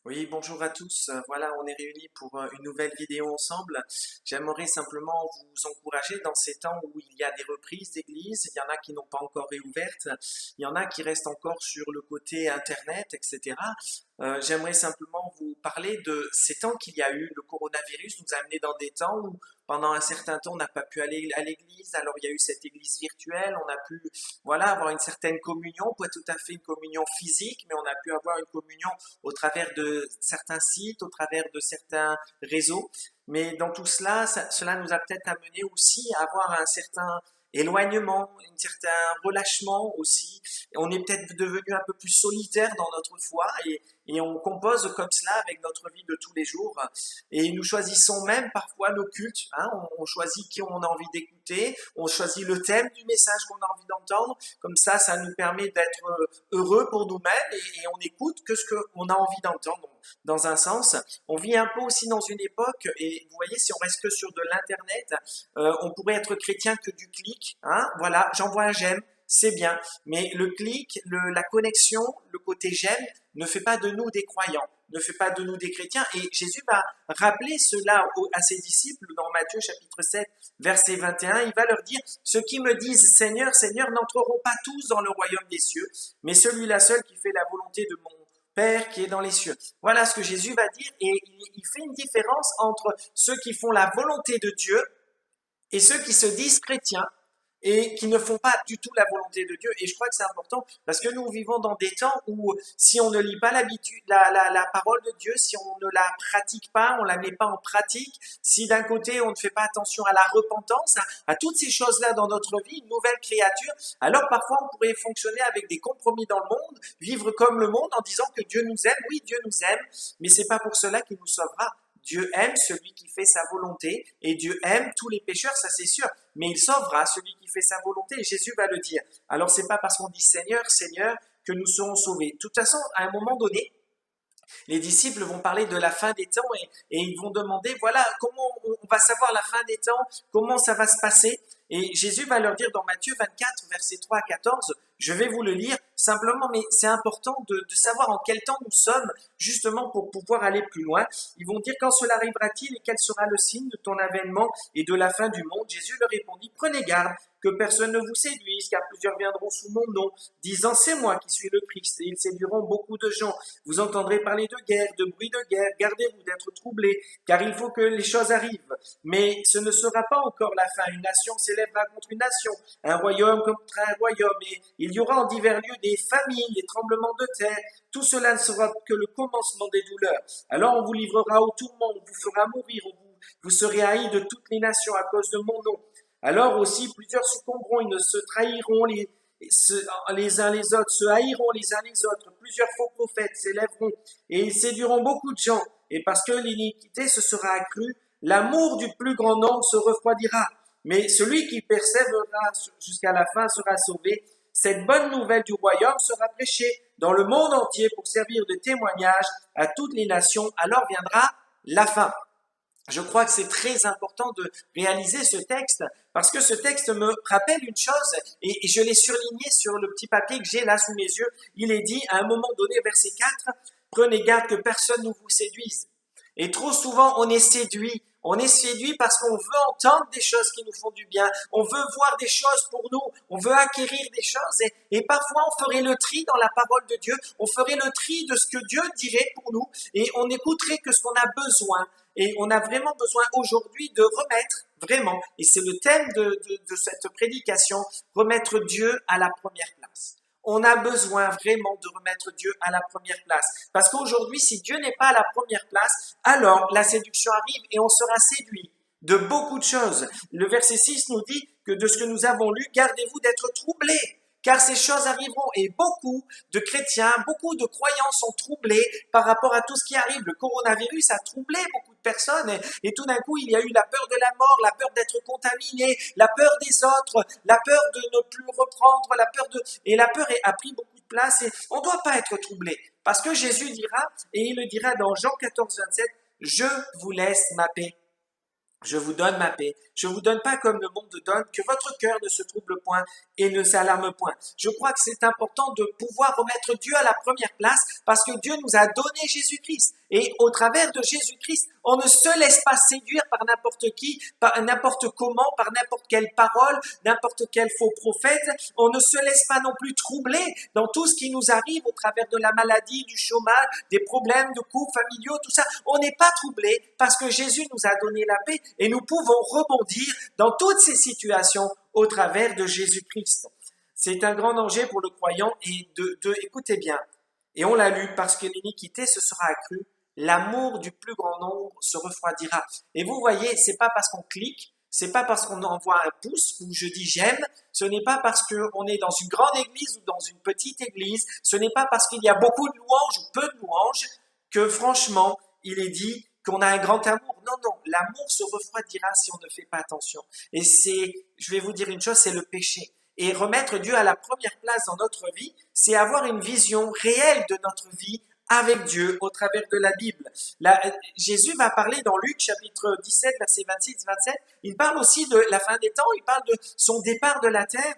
Oui, bonjour à tous. Voilà, on est réunis pour une nouvelle vidéo ensemble. J'aimerais simplement vous encourager dans ces temps où il y a des reprises d'église. Il y en a qui n'ont pas encore réouvertes. Il y en a qui restent encore sur le côté Internet, etc. J'aimerais simplement vous parler de ces temps qu'il y a eu. Le coronavirus nous a amenés dans des temps où pendant un certain temps on n'a pas pu aller à l'église. Alors il y a eu cette église virtuelle. On a pu, voilà, avoir une certaine communion, pas tout à fait une communion physique, mais on a pu avoir une communion au travers de certains sites, au travers de certains réseaux. Mais dans tout cela, cela nous a peut-être amené aussi à avoir un certain éloignement, un certain relâchement aussi. On est peut-être devenu un peu plus solitaire dans notre foi et on compose comme cela avec notre vie de tous les jours. Et nous choisissons même parfois nos cultes. Hein. On choisit qui on a envie d'écouter, on choisit le thème du message qu'on a envie d'entendre. Comme ça nous permet d'être heureux pour nous-mêmes et on écoute que ce qu'on a envie d'entendre. Dans un sens, on vit un peu aussi dans une époque, et vous voyez, si on reste que sur de l'internet, on pourrait être chrétien que du clic. Hein, voilà, j'envoie un j'aime, c'est bien. Mais le clic, la connexion, le côté j'aime, ne fait pas de nous des croyants, ne fait pas de nous des chrétiens. Et Jésus va rappeler cela à ses disciples dans Matthieu chapitre 7, verset 21. Il va leur dire, ceux qui me disent Seigneur, Seigneur n'entreront pas tous dans le royaume des cieux, mais celui-là seul qui fait la volonté de mon Père qui est dans les cieux. Voilà ce que Jésus va dire et il fait une différence entre ceux qui font la volonté de Dieu et ceux qui se disent chrétiens et qui ne font pas du tout la volonté de Dieu. Et je crois que c'est important parce que nous vivons dans des temps où si on ne lit pas la parole de Dieu, si on ne la pratique pas, on la met pas en pratique, si d'un côté on ne fait pas attention à la repentance, à toutes ces choses-là dans notre vie, une nouvelle créature, alors parfois on pourrait fonctionner avec des compromis dans le monde, vivre comme le monde en disant que Dieu nous aime, oui Dieu nous aime, mais c'est pas pour cela qu'il nous sauvera. Dieu aime celui qui fait sa volonté et Dieu aime tous les pécheurs, ça c'est sûr. Mais il sauvera celui qui fait sa volonté et Jésus va le dire. Alors c'est pas parce qu'on dit Seigneur, Seigneur que nous serons sauvés. De toute façon, à un moment donné, les disciples vont parler de la fin des temps et ils vont demander, voilà, comment on va savoir la fin des temps, comment ça va se passer. Et Jésus va leur dire dans Matthieu 24, versets 3 à 14, je vais vous le lire simplement, mais c'est important de savoir en quel temps nous sommes, justement pour pouvoir aller plus loin. Ils vont dire, quand cela arrivera-t-il et quel sera le signe de ton avènement et de la fin du monde? Jésus leur répondit, prenez garde que personne ne vous séduise, car plusieurs viendront sous mon nom, disant c'est moi qui suis le Christ, et ils séduiront beaucoup de gens. Vous entendrez parler de guerre, de bruit de guerre, gardez-vous d'être troublés, car il faut que les choses arrivent. Mais ce ne sera pas encore la fin. Une nation s'élèvera contre une nation, un royaume contre un royaume, et il y aura en divers lieux des famines, des tremblements de terre. Tout cela ne sera que le commencement des douleurs. Alors on vous livrera au tourment, on vous fera mourir, vous serez haïs de toutes les nations à cause de mon nom. Alors aussi plusieurs succomberont, ils ne se trahiront les uns les autres, se haïront les uns les autres, plusieurs faux prophètes s'élèveront et ils séduiront beaucoup de gens. Et parce que l'iniquité se sera accrue, l'amour du plus grand nombre se refroidira. Mais celui qui persévérera jusqu'à la fin sera sauvé. Cette bonne nouvelle du royaume sera prêchée dans le monde entier pour servir de témoignage à toutes les nations. Alors viendra la fin. Je crois que c'est très important de réaliser ce texte parce que ce texte me rappelle une chose et je l'ai surligné sur le petit papier que j'ai là sous mes yeux. Il est dit à un moment donné, verset 4, prenez garde que personne ne vous séduise. Et trop souvent, on est séduit. On est séduit parce qu'on veut entendre des choses qui nous font du bien. On veut voir des choses pour nous. On veut acquérir des choses. Et parfois, on ferait le tri dans la parole de Dieu. On ferait le tri de ce que Dieu dirait pour nous. Et on n'écouterait que ce qu'on a besoin. Et on a vraiment besoin aujourd'hui de remettre, vraiment, et c'est le thème de cette prédication, remettre Dieu à la première place. On a besoin vraiment de remettre Dieu à la première place. Parce qu'aujourd'hui, si Dieu n'est pas à la première place, alors la séduction arrive et on sera séduit de beaucoup de choses. Le verset 6 nous dit que de ce que nous avons lu, gardez-vous d'être troublés. Car ces choses arriveront et beaucoup de chrétiens, beaucoup de croyants sont troublés par rapport à tout ce qui arrive. Le coronavirus a troublé beaucoup de personnes et tout d'un coup il y a eu la peur de la mort, la peur d'être contaminé, la peur des autres, la peur de ne plus reprendre, et la peur a pris beaucoup de place et on ne doit pas être troublé parce que Jésus dira, et il le dira dans Jean 14, 27, je vous laisse ma paix. Je vous donne ma paix. Je vous donne pas comme le monde donne, que votre cœur ne se trouble point et ne s'alarme point. Je crois que c'est important de pouvoir remettre Dieu à la première place parce que Dieu nous a donné Jésus-Christ. Et au travers de Jésus-Christ, on ne se laisse pas séduire par n'importe qui, par n'importe comment, par n'importe quelle parole, n'importe quel faux prophète. On ne se laisse pas non plus troubler dans tout ce qui nous arrive au travers de la maladie, du chômage, des problèmes de couple familiaux, tout ça. On n'est pas troublé parce que Jésus nous a donné la paix et nous pouvons rebondir dans toutes ces situations au travers de Jésus-Christ. C'est un grand danger pour le croyant et écoutez bien, et on l'a lu, parce que l'iniquité se sera accrue, l'amour du plus grand nombre se refroidira. Et vous voyez, c'est pas parce qu'on clique, c'est pas parce qu'on envoie un pouce ou je dis j'aime, ce n'est pas parce qu'on est dans une grande église ou dans une petite église, ce n'est pas parce qu'il y a beaucoup de louanges ou peu de louanges que franchement, il est dit qu'on a un grand amour. Non, non, l'amour se refroidira si on ne fait pas attention. Et je vais vous dire une chose, c'est le péché. Et remettre Dieu à la première place dans notre vie, c'est avoir une vision réelle de notre vie avec Dieu au travers de la Bible. Jésus va parler dans Luc chapitre 17, versets 26-27. Il parle aussi de la fin des temps, il parle de son départ de la terre.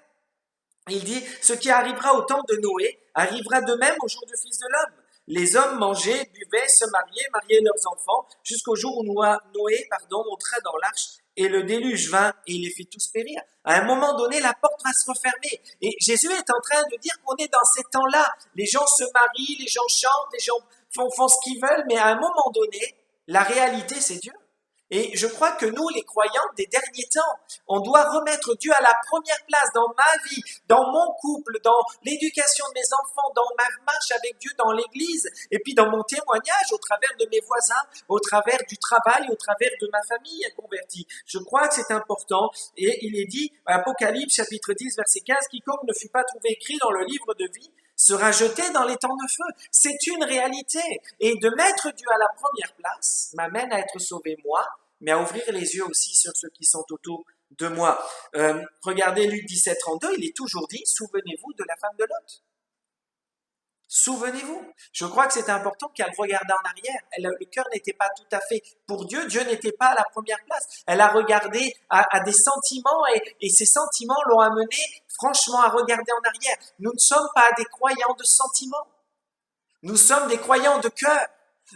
Il dit, ce qui arrivera au temps de Noé arrivera de même au jour du Fils de l'homme. Les hommes mangeaient, buvaient, se mariaient leurs enfants, jusqu'au jour où Noé montra dans l'arche, et le déluge vint et il les fit tous périr. À un moment donné, la porte va se refermer. Et Jésus est en train de dire qu'on est dans ces temps-là. Les gens se marient, les gens chantent, les gens font ce qu'ils veulent, mais à un moment donné, la réalité, c'est Dieu. Et je crois que nous, les croyants des derniers temps, on doit remettre Dieu à la première place dans ma vie, dans mon couple, dans l'éducation de mes enfants, dans ma marche avec Dieu dans l'église, et puis dans mon témoignage au travers de mes voisins, au travers du travail, au travers de ma famille convertie. Je crois que c'est important. Et il est dit, Apocalypse chapitre 10, verset 15, quiconque ne fut pas trouvé écrit dans le livre de vie sera jeté dans les temps de feu. C'est une réalité. Et de mettre Dieu à la première place m'amène à être sauvé moi, mais à ouvrir les yeux aussi sur ceux qui sont autour de moi. Regardez Luc 17, 32, il est toujours dit, souvenez-vous de la femme de Lot. Souvenez-vous. Je crois que c'est important qu'elle regardait en arrière. Le cœur n'était pas tout à fait pour Dieu. Dieu n'était pas à la première place. Elle a regardé à des sentiments et ces sentiments l'ont amené franchement à regarder en arrière. Nous ne sommes pas des croyants de sentiments. Nous sommes des croyants de cœur.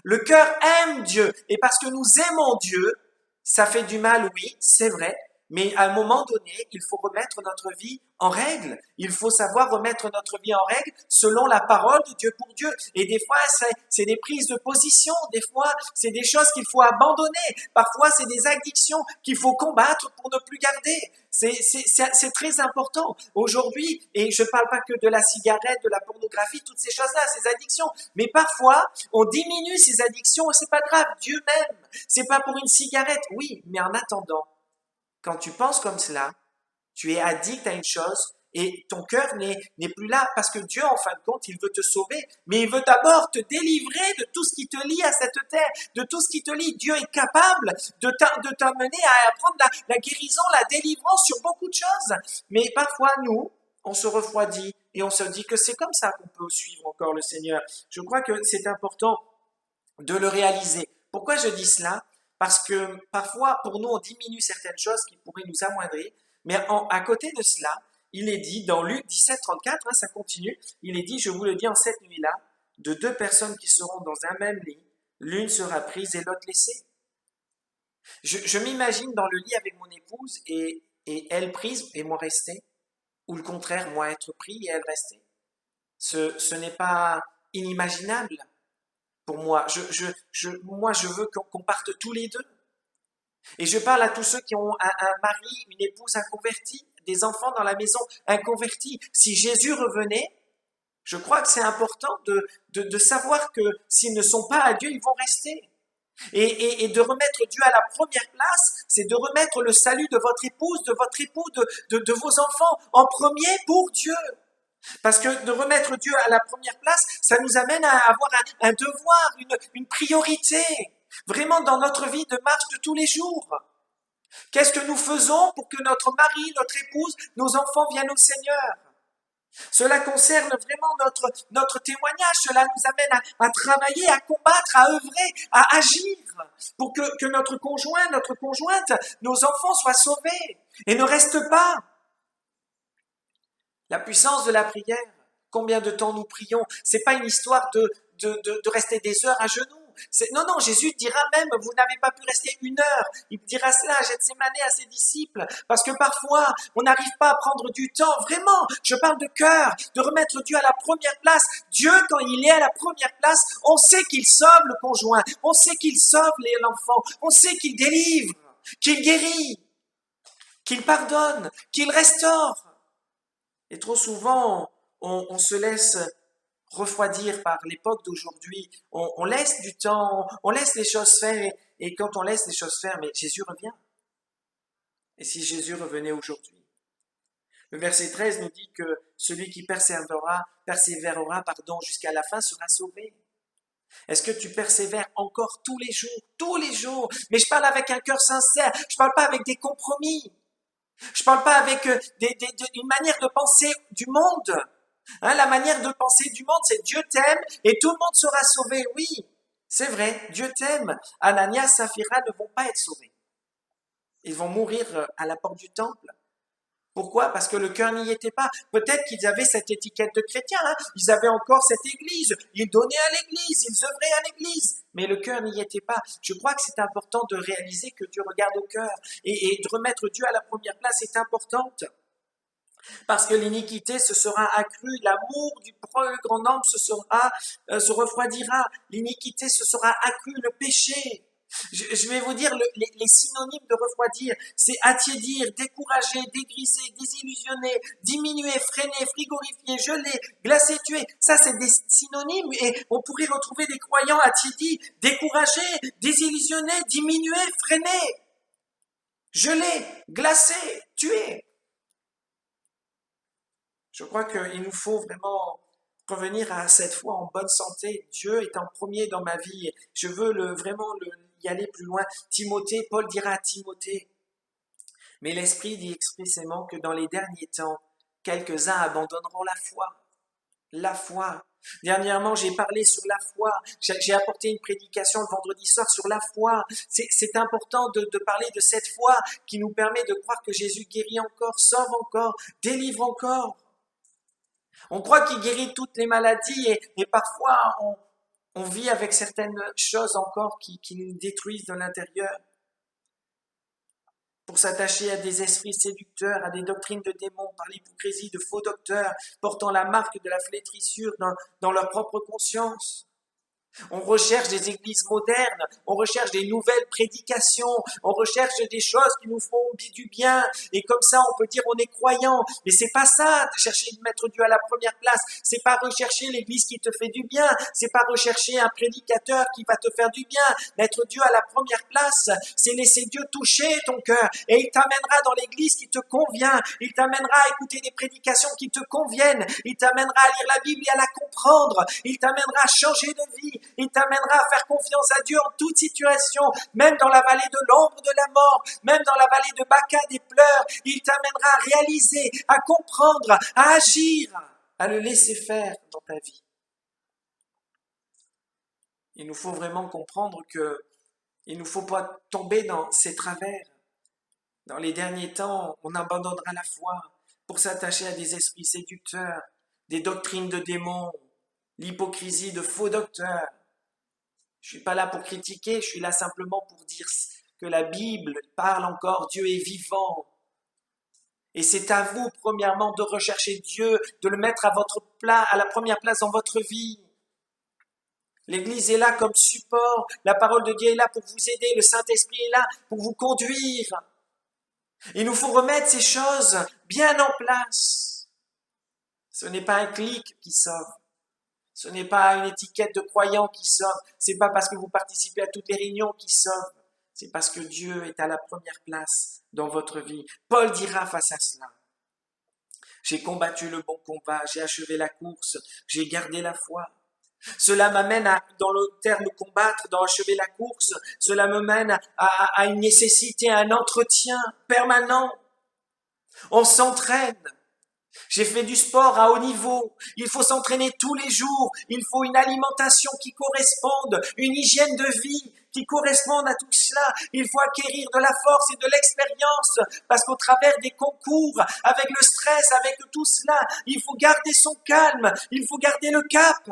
Le cœur aime Dieu. Et parce que nous aimons Dieu, ça fait du mal, oui, c'est vrai. Mais à un moment donné, il faut remettre notre vie en règle. Il faut savoir remettre notre vie en règle selon la parole de Dieu pour Dieu. Et des fois, c'est des prises de position. Des fois, c'est des choses qu'il faut abandonner. Parfois, c'est des addictions qu'il faut combattre pour ne plus garder. C'est très important. Aujourd'hui, et je ne parle pas que de la cigarette, de la pornographie, toutes ces choses-là, ces addictions. Mais parfois, on diminue ces addictions et c'est pas grave. Dieu m'aime. C'est pas pour une cigarette. Oui, mais en attendant, quand tu penses comme cela, tu es addict à une chose et ton cœur n'est plus là parce que Dieu, en fin de compte, il veut te sauver, mais il veut d'abord te délivrer de tout ce qui te lie à cette terre, de tout ce qui te lie. Dieu est capable de t'amener à apprendre la guérison, la délivrance sur beaucoup de choses. Mais parfois, nous, on se refroidit et on se dit que c'est comme ça qu'on peut suivre encore le Seigneur. Je crois que c'est important de le réaliser. Pourquoi je dis cela ? Parce que parfois, pour nous, on diminue certaines choses qui pourraient nous amoindrir. Mais à côté de cela, il est dit dans Luc 17, 34, ça continue, il est dit, je vous le dis en cette nuit-là, de deux personnes qui seront dans un même lit, l'une sera prise et l'autre laissée. Je m'imagine dans le lit avec mon épouse et elle prise et moi rester, ou le contraire, moi être pris et elle rester. Ce n'est pas inimaginable. Pour moi, moi, je veux qu'on parte tous les deux. Et je parle à tous ceux qui ont un mari, une épouse inconvertie, des enfants dans la maison inconvertis. Si Jésus revenait, je crois que c'est important de savoir que s'ils ne sont pas à Dieu, ils vont rester. Et de remettre Dieu à la première place, c'est de remettre le salut de votre épouse, de votre époux, de vos enfants en premier pour Dieu. Parce que de remettre Dieu à la première place, ça nous amène à avoir un devoir, une priorité, vraiment dans notre vie de marche de tous les jours. Qu'est-ce que nous faisons pour que notre mari, notre épouse, nos enfants viennent au Seigneur? Cela concerne vraiment notre témoignage, cela nous amène à travailler, à combattre, à œuvrer, à agir pour que notre conjoint, notre conjointe, nos enfants soient sauvés et ne restent pas. La puissance de la prière, combien de temps nous prions, c'est pas une histoire de rester des heures à genoux. Non, non, Jésus dira même, vous n'avez pas pu rester 1 heure. Il dira cela à Gethsémane à ses disciples. Parce que parfois, on n'arrive pas à prendre du temps. Vraiment, je parle de cœur, de remettre Dieu à la première place. Dieu, quand il est à la première place, on sait qu'il sauve le conjoint. On sait qu'il sauve l'enfant. On sait qu'il délivre, qu'il guérit, qu'il pardonne, qu'il restaure. Et trop souvent, on se laisse refroidir par l'époque d'aujourd'hui. On laisse du temps, on laisse les choses faire. Et quand on laisse les choses faire, mais Jésus revient. Et si Jésus revenait aujourd'hui? Le verset 13 nous dit que celui qui persévérera jusqu'à la fin sera sauvé. Est-ce que tu persévères encore tous les jours? Tous les jours. Mais je parle avec un cœur sincère. Je parle pas avec des compromis. Je parle pas avec une manière de penser du monde. Hein, la manière de penser du monde, c'est Dieu t'aime et tout le monde sera sauvé. Oui, c'est vrai, Dieu t'aime. Ananias, Saphira ne vont pas être sauvés. Ils vont mourir à la porte du temple. Pourquoi? Parce que le cœur n'y était pas. Peut-être qu'ils avaient cette étiquette de chrétien, hein. Ils avaient encore cette église, ils donnaient à l'église, ils œuvraient à l'église, mais le cœur n'y était pas. Je crois que c'est important de réaliser que Dieu regarde au cœur et de remettre Dieu à la première place est importante. Parce que l'iniquité se sera accrue, l'amour du plus grand nombre se refroidira, l'iniquité se sera accrue, le péché. Je vais vous dire les synonymes de refroidir, c'est attiédir, décourager, dégriser, désillusionner, diminuer, freiner, frigorifier, geler, glacer, tuer. Ça, c'est des synonymes et on pourrait retrouver des croyants attiédis, découragés, désillusionnés, diminuer, freiner, geler, glacer, tuer. Je crois qu'il nous faut vraiment revenir à cette foi en bonne santé. Dieu est en premier dans ma vie. Je veux y aller plus loin. Timothée, Paul dira à Timothée, mais l'Esprit dit expressément que dans les derniers temps, quelques-uns abandonneront la foi. La foi. Dernièrement, j'ai parlé sur la foi. J'ai apporté une prédication le vendredi soir sur la foi. C'est important de parler de cette foi qui nous permet de croire que Jésus guérit encore, sauve encore, délivre encore. On croit qu'il guérit toutes les maladies et parfois on vit avec certaines choses encore qui nous détruisent de l'intérieur. Pour s'attacher à des esprits séducteurs, à des doctrines de démons, par l'hypocrisie de faux docteurs, portant la marque de la flétrissure dans leur propre conscience. On recherche des églises modernes, on recherche des nouvelles prédications, on recherche des choses qui nous font du bien, et comme ça on peut dire on est croyant. Mais c'est pas ça, de chercher de mettre Dieu à la première place. C'est pas rechercher l'église qui te fait du bien, c'est pas rechercher un prédicateur qui va te faire du bien. Mettre Dieu à la première place, c'est laisser Dieu toucher ton cœur, et il t'amènera dans l'église qui te convient, il t'amènera à écouter des prédications qui te conviennent, il t'amènera à lire la Bible et à la comprendre, il t'amènera à changer de vie, il t'amènera à faire confiance à Dieu en toute situation, même dans la vallée de l'ombre de la mort, même dans la vallée de Baca des pleurs. Il t'amènera à réaliser, à comprendre, à agir, à le laisser faire dans ta vie. Il nous faut vraiment comprendre que il ne faut pas tomber dans ces travers. Dans les derniers temps, on abandonnera la foi pour s'attacher à des esprits séducteurs, des doctrines de démons, l'hypocrisie de faux docteurs. Je suis pas là pour critiquer, je suis là simplement pour dire que la Bible parle encore, Dieu est vivant. Et c'est à vous, premièrement, de rechercher Dieu, de le mettre à la première place dans votre vie. L'Église est là comme support, la parole de Dieu est là pour vous aider, le Saint-Esprit est là pour vous conduire. Il nous faut remettre ces choses bien en place. Ce n'est pas un clic qui sauve. Ce n'est pas une étiquette de croyant qui sauve. C'est pas parce que vous participez à toutes les réunions qui sauve. C'est parce que Dieu est à la première place dans votre vie. Paul dira face à cela: j'ai combattu le bon combat, j'ai achevé la course, j'ai gardé la foi. Cela m'amène dans le terme combattre, dans achever la course, cela me mène à une nécessité, à un entretien permanent. On s'entraîne. J'ai fait du sport à haut niveau. Il faut s'entraîner tous les jours. Il faut une alimentation qui corresponde, une hygiène de vie qui corresponde à tout cela. Il faut acquérir de la force et de l'expérience parce qu'au travers des concours, avec le stress, avec tout cela, il faut garder son calme. Il faut garder le cap.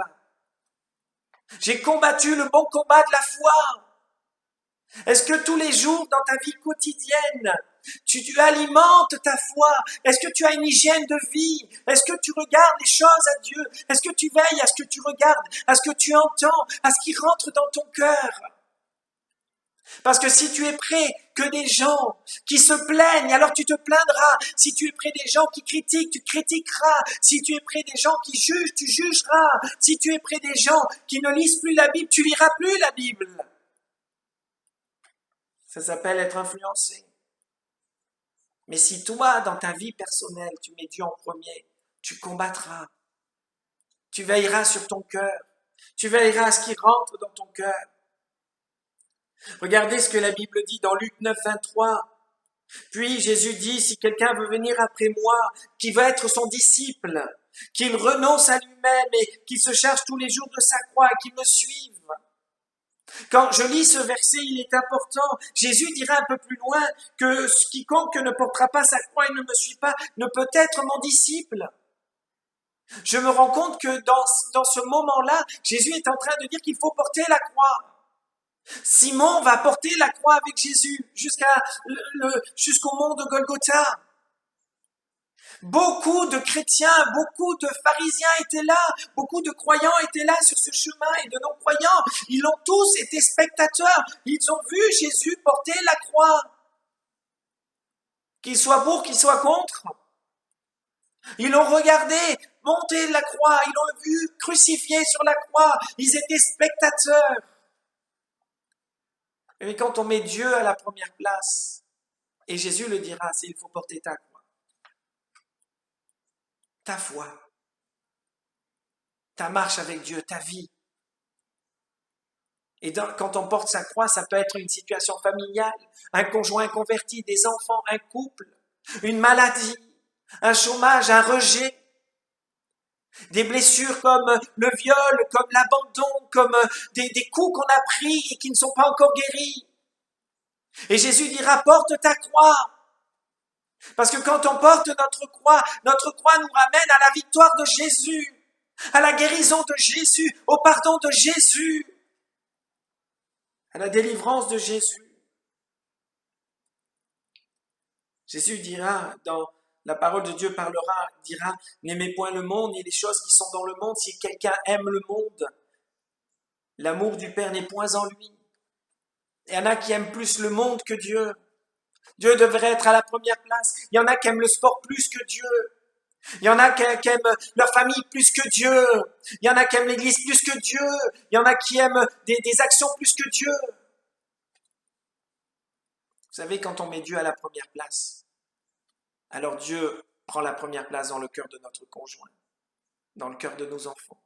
J'ai combattu le bon combat de la foi. Est-ce que tous les jours dans ta vie quotidienne, tu alimentes ta foi? Est-ce que tu as une hygiène de vie? Est-ce que tu regardes les choses à Dieu? Est-ce que tu veilles à ce que tu regardes, à ce que tu entends, à ce qui rentre dans ton cœur? Parce que si tu es près que des gens qui se plaignent, alors tu te plaindras. Si tu es près des gens qui critiquent, tu critiqueras. Si tu es près des gens qui jugent, tu jugeras. Si tu es près des gens qui ne lisent plus la Bible, tu liras plus la Bible. Ça s'appelle être influencé. Mais si toi, dans ta vie personnelle, tu mets Dieu en premier, tu combattras. Tu veilleras sur ton cœur. Tu veilleras à ce qui rentre dans ton cœur. Regardez ce que la Bible dit dans Luc 9, 23. Puis Jésus dit, si quelqu'un veut venir après moi, qui va être son disciple, qu'il renonce à lui-même et qu'il se charge tous les jours de sa croix et qu'il me suive. Quand je lis ce verset, il est important. Jésus dira un peu plus loin que quiconque ne portera pas sa croix et ne me suit pas ne peut être mon disciple. Je me rends compte que dans ce moment-là, Jésus est en train de dire qu'il faut porter la croix. Simon va porter la croix avec Jésus jusqu'au mont de Golgotha. Beaucoup de chrétiens, beaucoup de pharisiens étaient là, beaucoup de croyants étaient là sur ce chemin et de non-croyants. Ils ont tous été spectateurs. Ils ont vu Jésus porter la croix. Qu'ils soient pour, qu'ils soient contre. Ils l'ont regardé monter la croix. Ils l'ont vu crucifié sur la croix. Ils étaient spectateurs. Mais quand on met Dieu à la première place, et Jésus le dira, c'est il faut porter ta croix. Ta foi, ta marche avec Dieu, ta vie. Et quand on porte sa croix, ça peut être une situation familiale, un conjoint converti, des enfants, un couple, une maladie, un chômage, un rejet, des blessures comme le viol, comme l'abandon, comme des coups qu'on a pris et qui ne sont pas encore guéris. Et Jésus dira, porte ta croix. Parce que quand on porte notre croix nous ramène à la victoire de Jésus, à la guérison de Jésus, au pardon de Jésus, à la délivrance de Jésus. Jésus dira, dans la parole de Dieu dira, n'aimez point le monde ni les choses qui sont dans le monde. Si quelqu'un aime le monde, l'amour du Père n'est point en lui. Il y en a qui aiment plus le monde que Dieu. Dieu devrait être à la première place. Il y en a qui aiment le sport plus que Dieu. Il y en a qui aiment leur famille plus que Dieu. Il y en a qui aiment l'église plus que Dieu. Il y en a qui aiment des actions plus que Dieu. Vous savez, quand on met Dieu à la première place, alors Dieu prend la première place dans le cœur de notre conjoint, dans le cœur de nos enfants.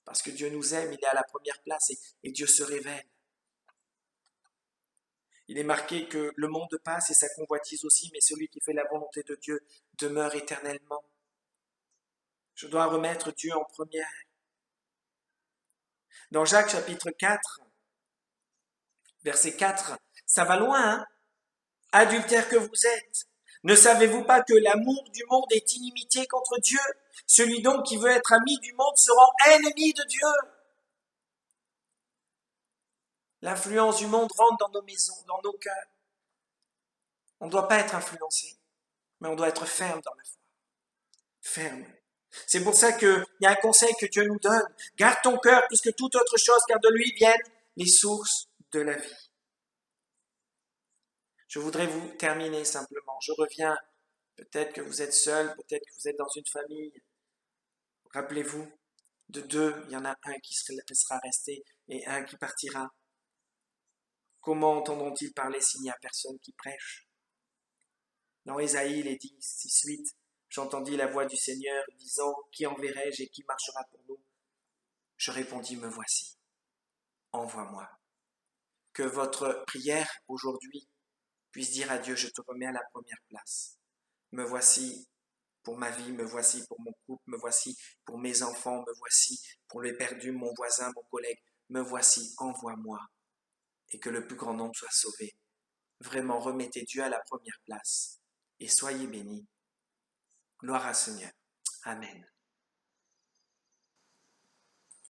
Parce que Dieu nous aime, il est à la première place et Dieu se révèle. Il est marqué que le monde passe et sa convoitise aussi, mais celui qui fait la volonté de Dieu demeure éternellement. Je dois remettre Dieu en première. Dans Jacques chapitre 4, verset 4, ça va loin, hein? Adultères que vous êtes, ne savez-vous pas que l'amour du monde est inimitié contre Dieu? Celui donc qui veut être ami du monde se rend ennemi de Dieu. L'influence du monde rentre dans nos maisons, dans nos cœurs. On ne doit pas être influencé, mais on doit être ferme dans la foi. Ferme. C'est pour ça qu'il y a un conseil que Dieu nous donne. Garde ton cœur plus que toute autre chose, car de lui viennent les sources de la vie. Je voudrais vous terminer simplement. Je reviens. Peut-être que vous êtes seul, peut-être que vous êtes dans une famille. Rappelez-vous, de deux, il y en a un qui sera resté et un qui partira. Comment entendront-ils parler s'il n'y a personne qui prêche? Dans Ésaïe, il est dit, 6:8, j'entendis la voix du Seigneur disant, qui enverrai-je et qui marchera pour nous? Je répondis, me voici, envoie-moi. Que votre prière aujourd'hui puisse dire à Dieu, je te remets à la première place. Me voici pour ma vie, me voici pour mon couple, me voici pour mes enfants, me voici pour les perdus, mon voisin, mon collègue, me voici, envoie-moi. Et que le plus grand nombre soit sauvé. Vraiment, remettez Dieu à la première place et soyez bénis. Gloire à Seigneur. Amen.